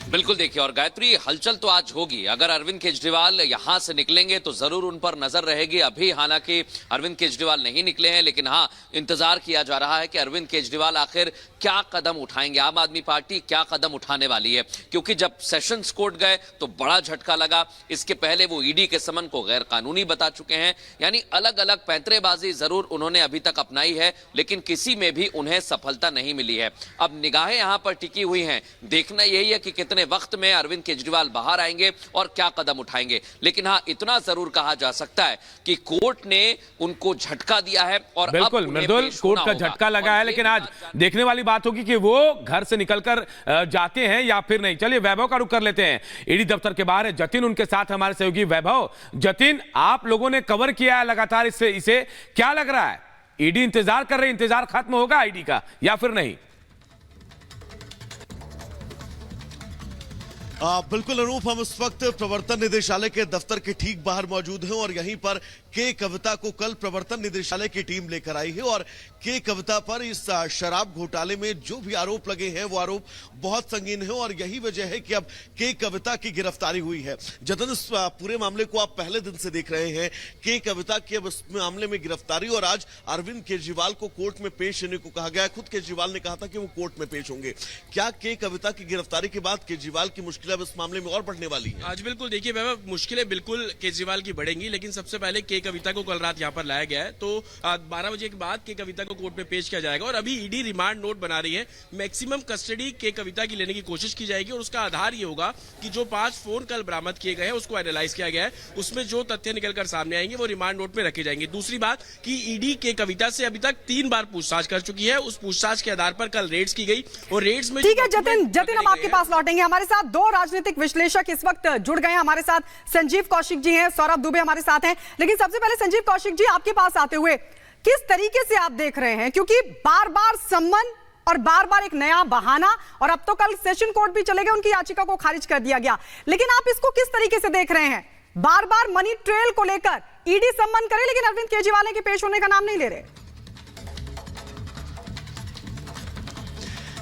बिल्कुल देखिए, और गायत्री, हलचल तो आज होगी। अगर अरविंद केजरीवाल यहां से निकलेंगे तो जरूर उन पर नजर रहेगी। अभी हालांकि अरविंद केजरीवाल नहीं निकले हैं, लेकिन हाँ, इंतजार किया जा रहा है कि अरविंद केजरीवाल आखिर क्या कदम उठाएंगे, आम आदमी पार्टी क्या कदम उठाने वाली है। क्योंकि जब सेशंस कोर्ट गए तो बड़ा झटका लगा। इसके पहले वो ईडी के समन को गैर कानूनी बता चुके हैं। यानी अलग अलग पैंतरेबाजी जरूर उन्होंने अभी तक अपनाई है, लेकिन किसी में भी उन्हें सफलता नहीं मिली है। अब निगाहें यहां पर टिकी हुई हैं। देखना यही है कि कितने वक्त में अरविंद केजरीवाल बाहर आएंगे और क्या कदम उठाएंगे। लेकिन हाँ, इतना जरूर कहा जा सकता है कि कोर्ट ने उनको झटका दिया है और बिल्कुल मृदुल, कोर्ट का झटका लगा है। लेकिन आज देखने वाली बात होगी कि वो घर से निकलकर जाते हैं या फिर नहीं। चलिए वैभव का रुख कर लेते हैं। ईडी दफ्तर के बाहर है जतिन, उनके साथ हमारे सहयोगी वैभव। जतिन, आप लोगों ने कवर किया है लगातार इसे क्या लग रहा है? ईडी इंतजार कर रही, इंतजार खत्म होगा ईडी का या फिर नहीं? बिल्कुल अनूप, हम इस वक्त प्रवर्तन निदेशालय के दफ्तर के ठीक बाहर मौजूद हैं और यहीं पर के कविता को कल प्रवर्तन निदेशालय की टीम लेकर आई है और के कविता पर इस शराब घोटाले में जो भी आरोप लगे हैं वो आरोप बहुत संगीन है और यही वजह है कि अब के कविता की गिरफ्तारी हुई है। जतन, इस पूरे मामले को आप पहले दिन से देख रहे हैं। के कविता की अब इस मामले में गिरफ्तारी और आज अरविंद केजरीवाल को कोर्ट में पेश होने को कहा गया। खुद केजरीवाल ने कहा था कि वो कोर्ट में पेश होंगे। क्या के कविता की गिरफ्तारी के बाद केजरीवाल की मुश्किल अब इस मामले में और बढ़ने वाली है? आज बिल्कुल देखिए वैभव, मुश्किलें बिल्कुल केजरीवाल की बढ़ेंगी, लेकिन सबसे पहले के कविता को कल रात यहाँ पर लाया गया है। तो 12 बजे के बाद के कविता को कोर्ट में पेश किया जाएगा और अभी ईडी रिमांड नोट बना रही है। मैक्सिमम कस्टडी के कविता की लेने की कोशिश की जाएगी और उसका आधार ये होगा कि जो 5 फोन कल बरामद किए गए हैं उसको एनालाइज किया गया है। उसमें जो तथ्य निकलकर सामने आएंगे वो रिमांड नोट में रखे जाएंगे। दूसरी बात कि ईडी के कविता से अभी तक 3 बार पूछताछ कर चुकी है। उस पूछताछ के आधार पर कल रेड्स की गई और रेड्स में ठीक है जतिन, हम आपके पास लौटेंगे। हमारे साथ 2 राजनीतिक विश्लेषक इस वक्त जुड़ गए हैं। हमारे साथ संजीव कौशिक जी हैं, सौरभ दुबे हमारे साथ हैं। लेकिन सबसे पहले संजीव कौशिक जी, आपके पास आते हुए किस तरीके से आप देख रहे हैं? क्योंकि बार बार सम्मन और बार बार एक नया बहाना, और अब तो कल सेशन कोर्ट भी चले गए, उनकी याचिका को खारिज कर दिया गया। लेकिन आप इसको किस तरीके से देख रहे हैं? बार बार मनी ट्रेल को लेकर ईडी सम्मन करे, लेकिन अरविंद केजरीवाल के पेश होने का नाम नहीं ले रहे।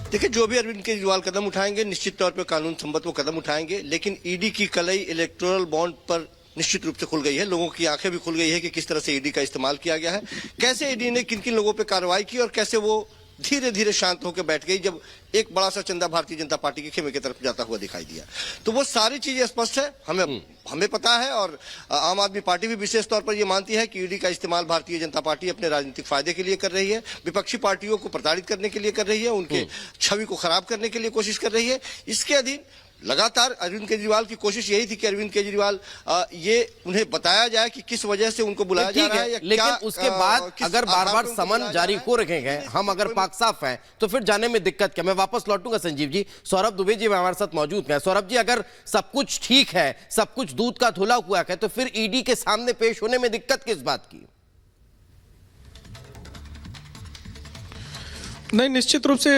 देखिए, जो भी अरविंद केजरीवाल कदम उठाएंगे निश्चित तौर पर कानून संबद्ध वो कदम उठाएंगे, लेकिन ईडी की कलई इलेक्टोरल बॉन्ड पर निश्चित रूप से खुल गई है। लोगों की आंखें भी खुल गई है कि किस तरह से ईडी का इस्तेमाल किया गया है, कैसे ईडी ने किन किन लोगों पे कार्रवाई की और कैसे वो धीरे धीरे शांत होकर बैठ गई जब एक बड़ा सा चंदा भारतीय जनता पार्टी के खेमे की तरफ जाता हुआ दिखाई दिया। तो वो सारी चीजें स्पष्ट है, हमें पता है और आम आदमी पार्टी भी विशेष तौर पर ये मानती है कि ईडी का इस्तेमाल भारतीय जनता पार्टी अपने राजनीतिक फायदे के लिए कर रही है, विपक्षी पार्टियों को प्रताड़ित करने के लिए कर रही है, उनके छवि को खराब करने के लिए कोशिश कर रही है। इसके अधीन लगातार अरविंद केजरीवाल की कोशिश यही थी कि अरविंद केजरीवाल ये उन्हें बताया जाए कि किस वजह से उनको बुलाया जा रहा है या लेकिन क्या, उसके बाद अगर बार बार समन जारी हो रखे हैं, हम अगर पाक साफ हैं तो फिर जाने में दिक्कत क्या? मैं वापस लौटूंगा संजीव जी। सौरभ दुबे जी हमारे साथ मौजूद हैं। सौरभ जी, अगर सब कुछ ठीक है, सब कुछ दूध का धुला हुआ है, तो फिर ईडी के सामने पेश होने में दिक्कत किस बात की? नहीं, निश्चित रूप से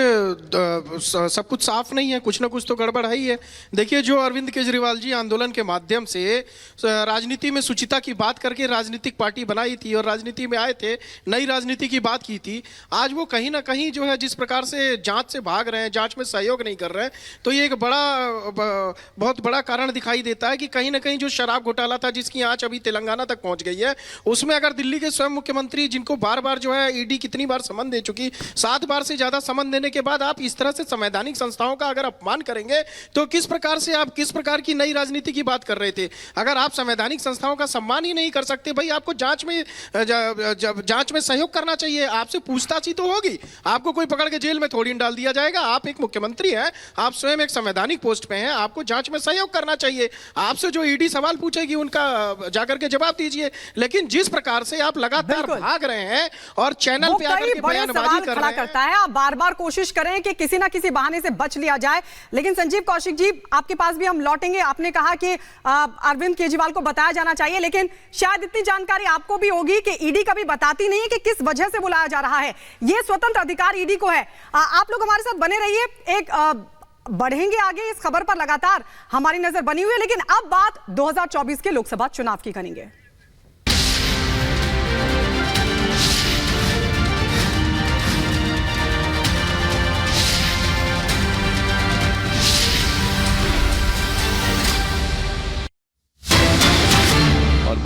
सब कुछ साफ नहीं है, कुछ ना कुछ तो गड़बड़ है ही है। देखिए, जो अरविंद केजरीवाल जी आंदोलन के माध्यम से राजनीति में शुचिता की बात करके राजनीतिक पार्टी बनाई थी और राजनीति में आए थे, नई राजनीति की बात की थी, आज वो कहीं ना कहीं जो है जिस प्रकार से जांच से भाग रहे हैं, जांच में सहयोग नहीं कर रहे हैं, तो ये एक बहुत बड़ा कारण दिखाई देता है कि कहीं ना कहीं जो शराब घोटाला था जिसकी आंच अभी तेलंगाना तक पहुंच गई है, उसमें अगर दिल्ली के स्वयं मुख्यमंत्री, जिनको बार बार जो है ईडी कितनी बार समन दे चुकी, 7 बार से ज्यादा समन देने के बाद आप इस तरह से संवैधानिक संस्थाओं का अगर अपमान करेंगे तो किस प्रकार की नई राजनीति की बात कर रहे थे? अगर आप संवैधानिक संस्थाओं का सम्मान ही नहीं कर सकते, भाई आपको जांच में सहयोग करना चाहिए, आपसे पूछताछ ही तो होगी। आपको कोई पकड़ के जेल में थोड़ी डाल दिया जाएगा। आप एक मुख्यमंत्री हैं, आप स्वयं एक संवैधानिक पोस्ट पे हैं, आपको जांच में सहयोग करना चाहिए। आपसे जो ईडी सवाल पूछेगी उनका जाकर के जवाब दीजिए। लेकिन जिस प्रकार से आप लगातार भाग रहे हैं और चैनल पे आकर के बयानबाजी कर रहे हैं, आप बार बार कोशिश करें कि किसी ना किसी बहाने से बच लिया जाए। लेकिन संजीव कौशिक जी, आपके पास भी हम लौटेंगे। आपने कहा कि अरविंद केजरीवाल को बताया जाना चाहिए, लेकिन शायद इतनी जानकारी आपको भी होगी कि ईडी कभी बताती नहीं है कि किस वजह से बुलाया जा रहा है। यह स्वतंत्र अधिकार ईडी को है। आप लोग हमारे साथ बने रहिए, एक बढ़ेंगे आगे इस खबर पर, लगातार हमारी नजर बनी हुई है। लेकिन अब बात 2024 के लोकसभा चुनाव की करेंगे।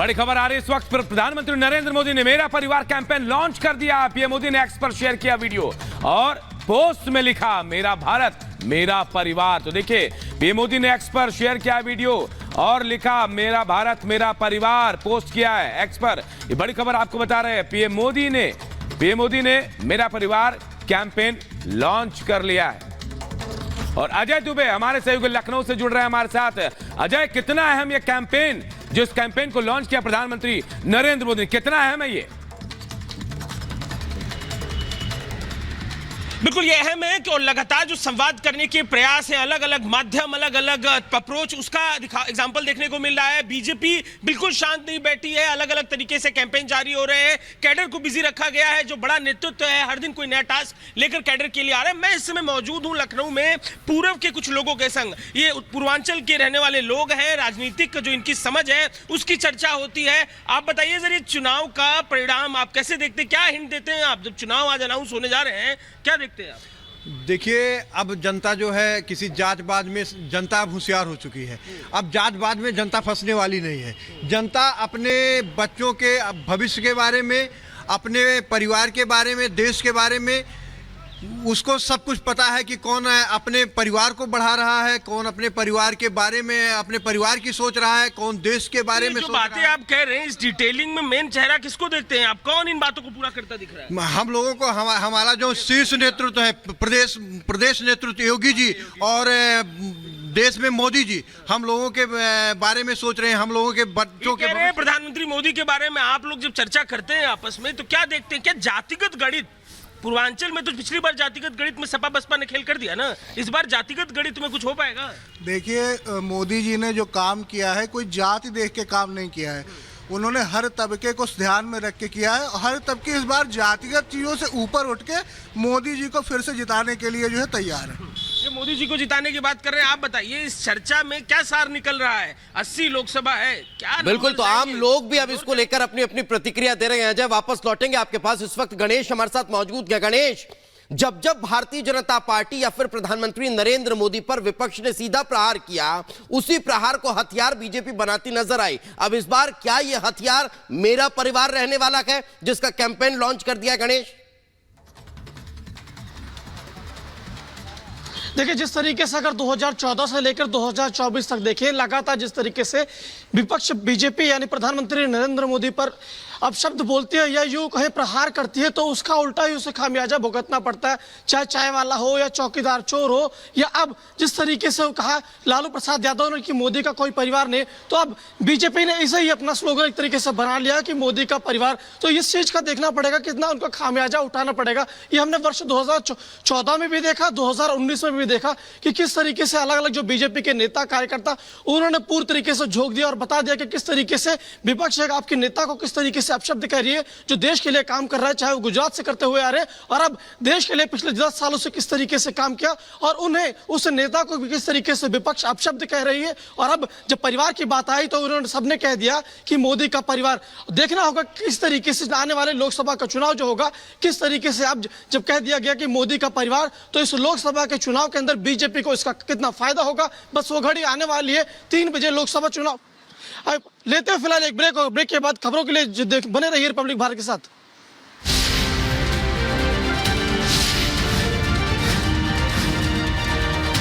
बड़ी खबर आ रही है इस वक्त पर। प्रधानमंत्री नरेंद्र मोदी ने मेरा परिवार कैंपेन लॉन्च कर दिया। पीएम मोदी ने एक्स पर शेयर किया वीडियो और पोस्ट में लिखा मेरा भारत मेरा परिवार। तो देखिए पीएम मोदी ने एक्स पर शेयर किया वीडियो और लिखा मेरा भारत मेरा परिवार, पोस्ट किया है एक्स पर। ये बड़ी खबर आपको बता रहे हैं। पीएम मोदी ने मेरा परिवार कैंपेन लॉन्च कर लिया है। और अजय दुबे हमारे सहयोगी लखनऊ से जुड़ रहे हैं हमारे साथ। अजय, कितना अहम ये कैंपेन, जो इस कैंपेन को लॉन्च किया प्रधानमंत्री नरेंद्र मोदी, कितना अहम है ये? बिल्कुल ये अहम है कि और लगातार जो संवाद करने के प्रयास है, अलग अलग माध्यम, अलग अलग अप्रोच, उसका एग्जांपल देखने को मिल रहा है। बीजेपी बिल्कुल शांत नहीं बैठी है, अलग अलग तरीके से कैंपेन जारी हो रहे हैं। कैडर को बिजी रखा गया है, जो बड़ा नेतृत्व है हर दिन कोई नया टास्क लेकर कैडर के लिए आ रहा है। मैं इस समय मौजूद हूं लखनऊ में पूर्व के कुछ लोगों के संग। ये पूर्वांचल के रहने वाले लोग हैं, राजनीतिक जो इनकी समझ है उसकी चर्चा होती है। आप बताइए जरिए चुनाव का परिणाम आप कैसे देखते हैं, क्या हिंट देते हैं आप? जब चुनाव आज अनाउंस होने जा रहे हैं, क्या देखते हैं आप? देखिए, अब जनता जो है किसी जातवाद में जनता अब होशियार हो चुकी है। अब जातवाद में जनता फंसने वाली नहीं है। जनता अपने बच्चों के भविष्य के बारे में, अपने परिवार के बारे में, देश के बारे में उसको सब कुछ पता है कि कौन अपने परिवार को बढ़ा रहा है, कौन अपने परिवार के बारे में, अपने परिवार की सोच रहा है, कौन देश के बारे में सोच रहा है। बातें आप कह रहे हैं, इस डिटेलिंग में मेन चेहरा किसको देखते हैं आप? कौन इन बातों को पूरा करता दिख रहा है? हम लोगों को हमारा जो शीर्ष नेतृत्व है, प्रदेश नेतृत्व योगी जी और देश में मोदी जी, हम लोगों के बारे में सोच रहे हैं, हम लोगों के बच्चों के। प्रधानमंत्री मोदी के बारे में आप लोग जब चर्चा करते हैं आपस में, तो क्या देखते हैं? क्या जातिगत गणित, पूर्वांचल में तो पिछली बार जातिगत गणित में सपा बसपा ने खेल कर दिया ना, इस बार जातिगत गणित में कुछ हो पाएगा? देखिए, मोदी जी ने जो काम किया है कोई जाति देख के काम नहीं किया है। उन्होंने हर तबके को ध्यान में रख के किया है। हर तबके इस बार जातिगत चीजों से ऊपर उठ के मोदी जी को फिर से जिताने के लिए जो है तैयार है। ये मोदी जी को जिताने की बात कर रहे हैं, आप बताइए इस चर्चा में क्या सार निकल रहा है? 80 लोकसभा है क्या? बिल्कुल, तो आम लोग भी अब इसको लेकर अपनी अपनी प्रतिक्रिया दे रहे हैं। अजय, वापस लौटेंगे आपके पास। इस वक्त गणेश हमारे साथ मौजूद है। गणेश, जब भारतीय जनता पार्टी या फिर प्रधानमंत्री नरेंद्र मोदी पर विपक्ष ने सीधा प्रहार किया, उसी प्रहार को हथियार बीजेपी बनाती नजर आई। अब इस बार क्या यह हथियार मेरा परिवार रहने वाला है, जिसका कैंपेन लॉन्च कर दिया? गणेश, देखिए, जिस तरीके से अगर 2014 से लेकर 2024 तक देखें, लगातार जिस तरीके से विपक्ष बीजेपी यानी प्रधानमंत्री नरेंद्र मोदी पर अब शब्द बोलती है या यूं कहीं प्रहार करती है, तो उसका उल्टा ही उसे खामियाजा भुगतना पड़ता है। चाहे चाय वाला हो या चौकीदार चोर हो, या अब जिस तरीके से कहा लालू प्रसाद यादव ने कि मोदी का कोई परिवार नहीं, तो अब बीजेपी ने इसे ही अपना स्लोगन एक तरीके से बना लिया कि मोदी का परिवार। तो इस चीज का देखना पड़ेगा कितना उनको खामियाजा उठाना पड़ेगा। ये हमने वर्ष 2014 में भी देखा, 2019 में भी देखा कि किस तरीके से अलग अलग जो बीजेपी के नेता कार्यकर्ता उन्होंने पूरी तरीके से झोंक दिया और बता दिया कि किस तरीके से विपक्ष आपके नेता को किस तरीके से अपशब्द कह रही है, जो देश के लिए काम कर रहा है, चाहे वो गुजरात से करते हुए आ रहे हैं, और अब देश के लिए पिछले 10 सालों से किस तरीके से काम किया, और उन्हें उस नेता को भी किस तरीके से विपक्ष अपशब्द कह रही है। और अब जब परिवार की बात आई तो उन्होंने सबने कह दिया कि मोदी का परिवार। देखना होगा किस तरीके से आने वाले लोकसभा का चुनाव जो होगा, किस तरीके से अब जब कह दिया गया कि मोदी का परिवार, तो इस लोकसभा के चुनाव के अंदर बीजेपी को इसका कितना फायदा होगा, बस वो घड़ी आने वाली है। 3 बजे लोकसभा चुनाव। लेते हैं फिलहाल एक ब्रेक, और ब्रेक के बाद खबरों के लिए बने रहिए रिपब्लिक भारत के साथ।